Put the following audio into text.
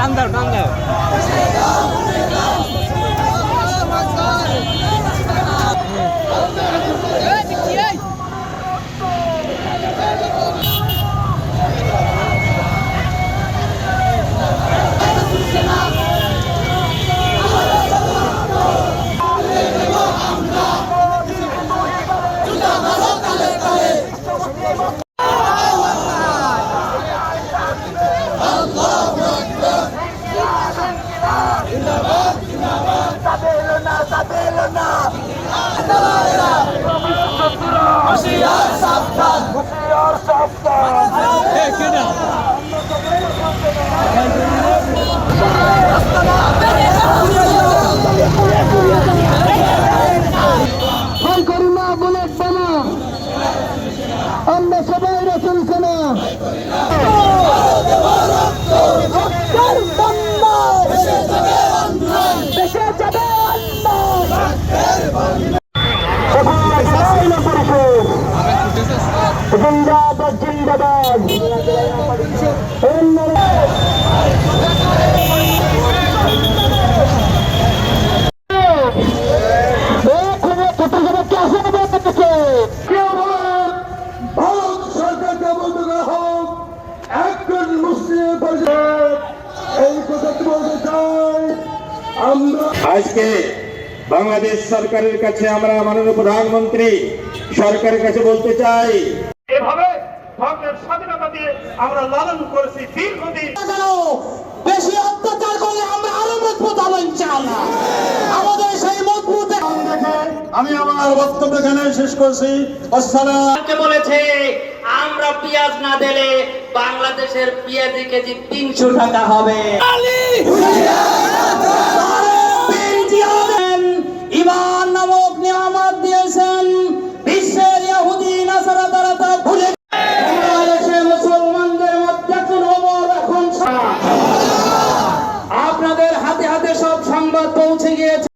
টান দাও টান দাও। আমরা সবাই চলছে না জিন্দাবাদ জিন্দাবাদ আজকে বাংলাদেশ সরকারের কাছে আমরা মাননীয় প্রধানমন্ত্রী সরকারের কাছে বলতে চাই, এভাবে ধর্মের স্বাধীনতা দিয়ে আমরা লালন করেছি দীর্ঘদিন। বেশি অত্যাচার করলে আমরা আরো মজবুত হবো ইনশাআল্লাহ। আমাদের সেই মজবুত আমি আমার বক্তব্য এখানে শেষ করছি। আসসালাম। বলেছে আমরা পেঁয়াজ না দিলে বাংলাদেশের পেঁয়াজি কেজি 300 টাকা হবে। ঈমান নামক নিয়ামত দিয়েছেন, বিশ্বের ইহুদি নাসারা তারা তা ভুলে বাংলাদেশের মুসলমানদের মধ্যে কোন এখন আপনাদের হাতে হাতে সব সংবাদ পৌঁছে গিয়েছে।